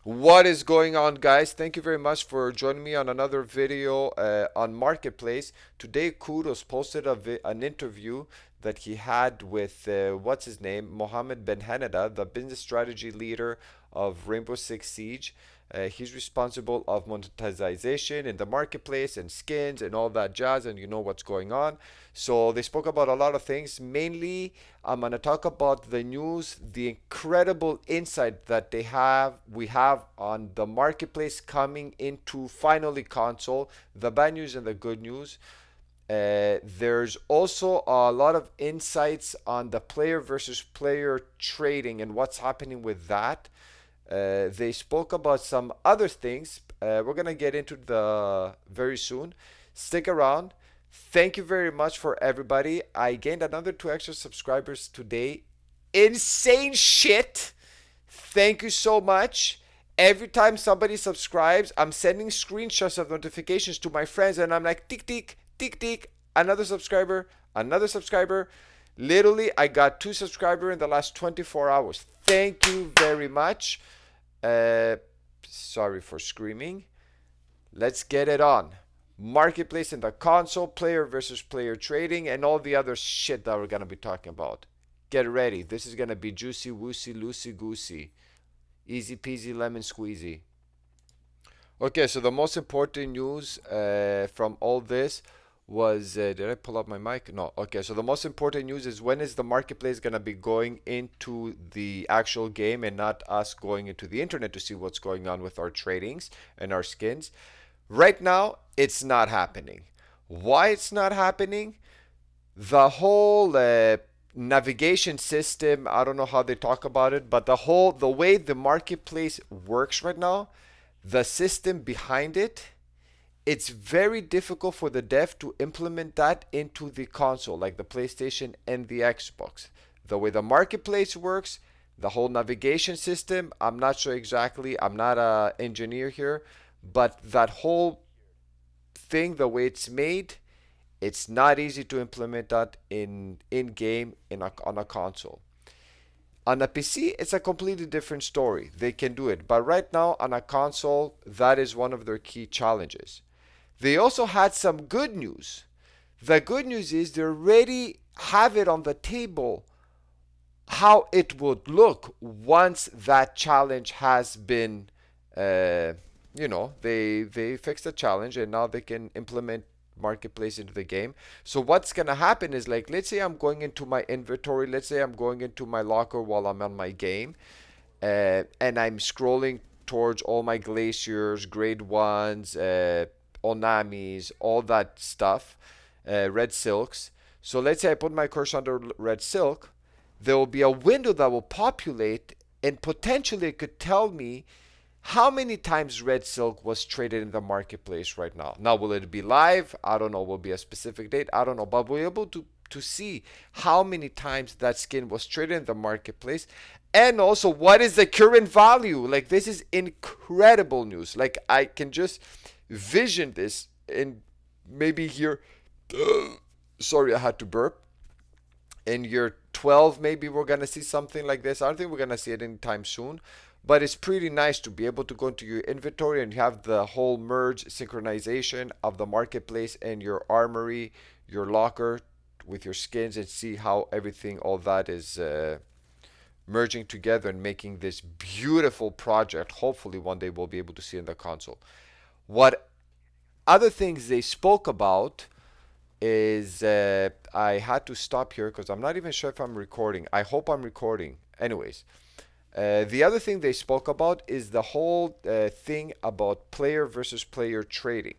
What is going on, guys? Thank you very much for joining me on another video on Marketplace. Today, Kudos posted an interview that he had with what's his name, Mohammed Benhenneda, the business strategy leader of Rainbow Six Siege. He's responsible of monetization in the marketplace and skins and all that jazz, and you know what's going on. So they spoke about a lot of things. Mainly, I'm gonna talk about the news, the incredible insight that we have on the marketplace coming into finally console. The bad news and the good news. There's also a lot of insights on the player versus player trading and what's happening with that. They spoke about some other things. We're gonna get into the very soon. Stick around. Thank you very much for everybody. I gained another 2 extra subscribers today. Insane shit. Thank you so much. Every time somebody subscribes, I'm sending screenshots of notifications to my friends, and I'm like, tick, tick, tick, tick, another subscriber, another subscriber. Literally, I got 2 subscribers in the last 24 hours. Thank you very much. Uh, Sorry for screaming. Let's get it on. Marketplace in the console, player versus player trading, and all the other shit that we're gonna be talking about. Get ready. This is gonna be juicy, woosy, loosey goosey. Easy peasy, lemon squeezy. Okay, so the most important news from all this was did I pull up my mic? No. Okay, so the most important news is when is the marketplace gonna be going into the actual game and not us going into the internet to see what's going on with our tradings and our skins. Right now, it's not happening. Why it's not happening? The whole navigation system, I don't know how they talk about it, but the way the marketplace works right now, the system behind it, it's very difficult for the dev to implement that into the console, like the PlayStation and the Xbox. The way the marketplace works, the whole navigation system, I'm not sure exactly. I'm not an engineer here, but that whole thing, the way it's made, it's not easy to implement that in game on a console. On a PC, it's a completely different story. They can do it, but right now on a console, that is one of their key challenges. They also had some good news. The good news is they already have it on the table how it would look once that challenge has been, uh, they fixed the challenge and now they can implement marketplace into the game. So what's gonna happen is, like, let's say I'm going into my inventory, let's say I'm going into my locker while I'm on my game, and I'm scrolling towards all my glaciers, grade ones, onamis, all that stuff, red silks. So let's say I put my cursor under red silk, there will be a window that will populate, and potentially it could tell me how many times red silk was traded in the marketplace right now. Now, will it be live? I don't know. Will it be a specific date? I don't know. But we're able to see how many times that skin was traded in the marketplace, and also what is the current value. Like, this is incredible news. Like, I can just vision this and maybe here. Sorry, I had to burp. In year 12, maybe we're gonna see something like this. I don't think we're gonna see it anytime soon, but it's pretty nice to be able to go into your inventory and you have the whole merge synchronization of the marketplace and your armory, your locker with your skins, and see how everything, all that is merging together and making this beautiful project. Hopefully one day we'll be able to see in the console. What other things they spoke about is I had to stop here because I'm not even sure if I'm recording. I hope I'm recording. Anyways, the other thing they spoke about is the whole thing about player versus player trading.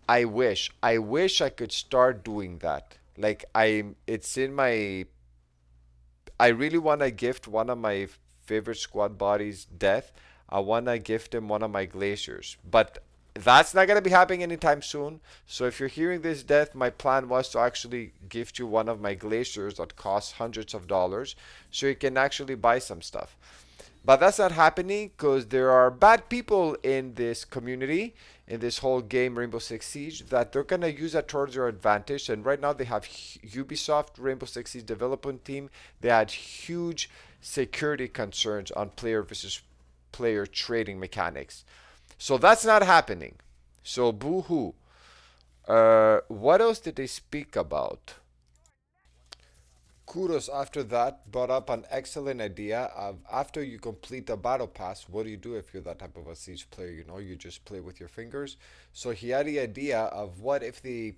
I wish I could start doing that. Like, it's in my. I really want to gift one of my favorite squad bodies death. I want to gift him one of my glaciers, but that's not gonna be happening anytime soon. So if you're hearing this death, my plan was to actually gift you one of my glaciers that costs hundreds of dollars, so you can actually buy some stuff. But that's not happening because there are bad people in this community, in this whole game, Rainbow Six Siege, that they're gonna use that towards their advantage. And right now they have Ubisoft, Rainbow Six Siege development team. They had huge security concerns on player versus player trading mechanics. So that's not happening. So boo hoo. What else did they speak about? Kudos after that brought up an excellent idea of after you complete the battle pass, what do you do if you're that type of a siege player? You know, you just play with your fingers. So he had the idea of what if they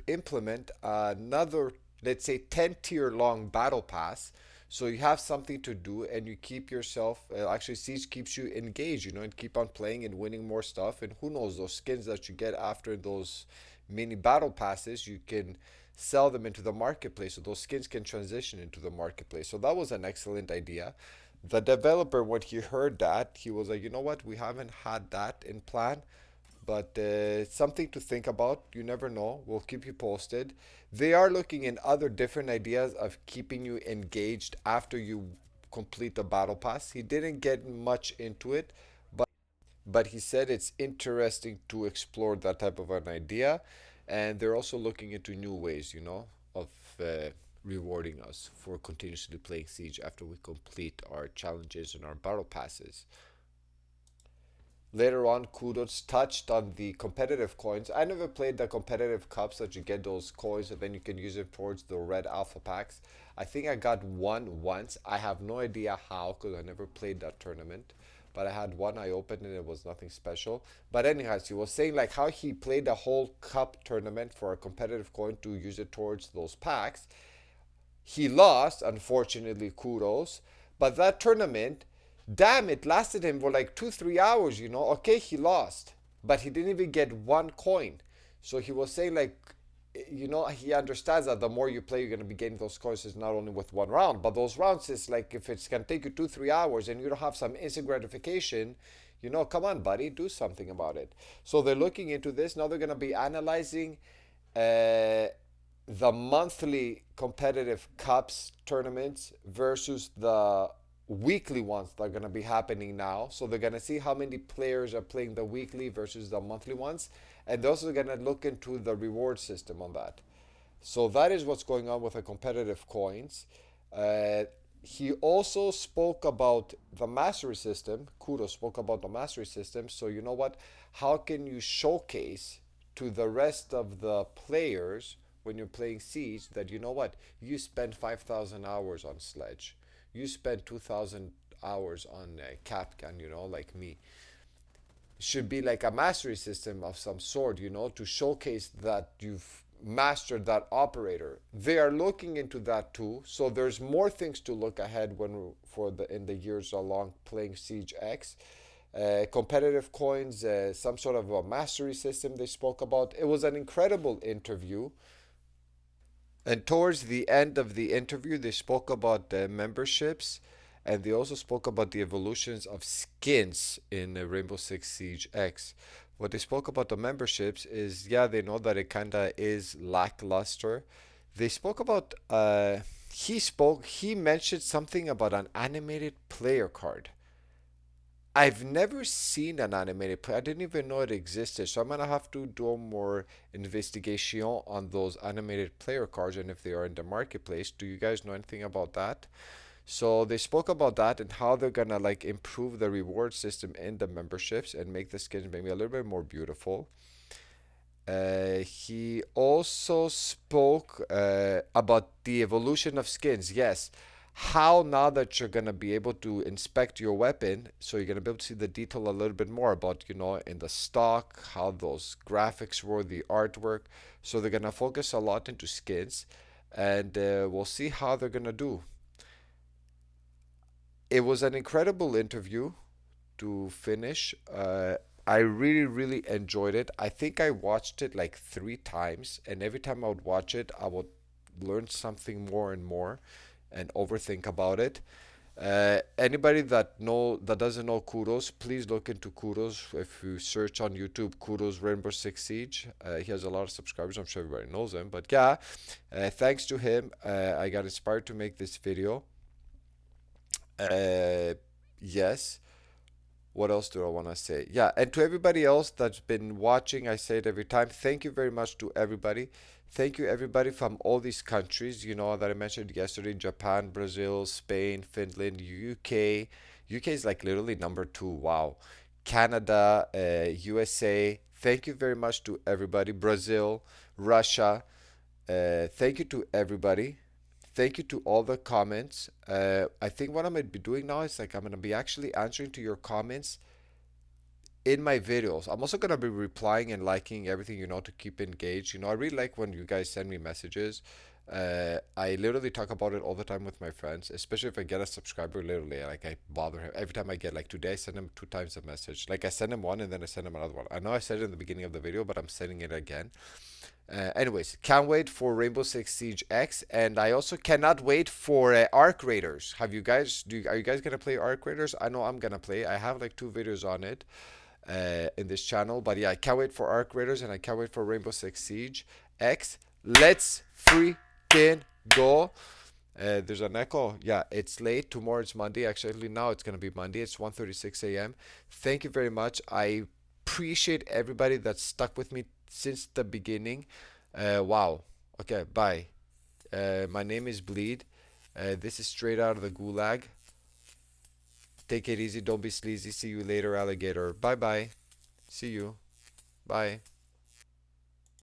implement another, let's say, 10 tier long battle pass. So you have something to do and you keep yourself, actually, Siege keeps you engaged, you know, and keep on playing and winning more stuff. And who knows, those skins that you get after those mini battle passes, you can sell them into the marketplace. So those skins can transition into the marketplace. So that was an excellent idea. The developer, when he heard that, he was like, you know what, we haven't had that in plan, but it's something to think about. You never know. We'll keep you posted. They are looking in other different ideas of keeping you engaged after you complete the battle pass. He didn't get much into it, but he said it's interesting to explore that type of an idea. And they're also looking into new ways, you know, of rewarding us for continuously playing Siege after we complete our challenges and our battle passes. Later on, Kudos touched on the competitive coins. I never played the competitive cups that you get those coins and then you can use it towards the red alpha packs. I think I got one once. I have no idea how because I never played that tournament. But I had one, I opened it, it was nothing special. But anyways, he was saying like how he played the whole cup tournament for a competitive coin to use it towards those packs. He lost, unfortunately, Kudos. But that tournament, damn, it lasted him for like 2 3 hours, you know. Okay, he lost, but he didn't even get one coin. So he was saying like, you know, he understands that the more you play, you're gonna be getting those coins is not only with one round, but those rounds is like if it's gonna take you 2 3 hours and you don't have some instant gratification, you know, come on, buddy, do something about it. So they're looking into this now. They're gonna be analyzing uh, the monthly competitive cups tournaments versus the weekly ones that are going to be happening now. So they're going to see how many players are playing the weekly versus the monthly ones. And they're also going to look into the reward system on that. So that is what's going on with the competitive coins. Uh, he also spoke about the mastery system. Kudo spoke about the mastery system. So you know what? How can you showcase to the rest of the players when you're playing Siege that you know what? You spend 5,000 hours on Sledge. You spend 2,000 hours on Capcan, you know, like me. Should be like a mastery system of some sort, you know, to showcase that you've mastered that operator. They are looking into that too. So there's more things to look ahead when for the in the years along playing Siege X. Competitive coins, some sort of a mastery system they spoke about. It was an incredible interview. And towards the end of the interview, they spoke about the memberships and they also spoke about the evolutions of skins in Rainbow Six Siege X. What they spoke about the memberships is, yeah, they know that it kind of is lackluster. They spoke about, he mentioned something about an animated player card. I've never seen an animated play. I didn't even know it existed. So I'm gonna have to do more investigation on those animated player cards and if they are in the marketplace. Do you guys know anything about that? So they spoke about that and how they're gonna like improve the reward system in the memberships and make the skins maybe a little bit more beautiful. He also spoke about the evolution of skins. Yes, how now that you're gonna be able to inspect your weapon, so you're gonna be able to see the detail a little bit more about, you know, in the stock, how those graphics were, the artwork. So they're gonna focus a lot into skins, and we'll see how they're gonna do. It was an incredible interview to finish. I really, really enjoyed it. I think I watched it like 3 times, and every time I would watch it, I would learn something more and more and overthink about it. Anybody that doesn't know Kudos, please look into Kudos. If you search on YouTube, Kudos Rainbow Six Siege, he has a lot of subscribers. I'm sure everybody knows him. But yeah, thanks to him, I got inspired to make this video. Uh, yes. What else do I want to say? Yeah, and to everybody else that's been watching, I say it every time. Thank you very much to everybody. Thank you, everybody from all these countries, you know, that I mentioned yesterday: Japan, Brazil, Spain, Finland, UK, UK is like literally number two. Wow. Canada, USA. Thank you very much to everybody. Brazil, Russia. Thank you to everybody. Thank you to all the comments. I think what I'm gonna be doing now is like I'm gonna be actually answering to your comments in my videos. I'm also gonna be replying and liking everything, to keep engaged. I really like when you guys send me messages. I literally talk about it all the time with my friends, especially if I get a subscriber. Literally, like I bother him every time I get like today. I send him two times a message. Like I send him one and then I send him another one. I know I said it in the beginning of the video, but I'm sending it again. Anyways, can't wait for Rainbow Six Siege X, and I also cannot wait for Arc Raiders. Are you guys gonna play Arc Raiders? I know I'm gonna play. I have like two videos on it in this channel. But yeah, I can't wait for Arc Raiders and I can't wait for Rainbow Six Siege X. Let's freaking go. There's an echo. Yeah, it's late. Tomorrow it's Monday. Actually, now it's gonna be Monday. It's 1:36 a.m. Thank you very much. I appreciate everybody that stuck with me since the beginning. Wow. Okay, bye. My name is Bleed. This is straight out of the gulag. Take it easy. Don't be sleazy. See you later, alligator. Bye bye. See you. Bye.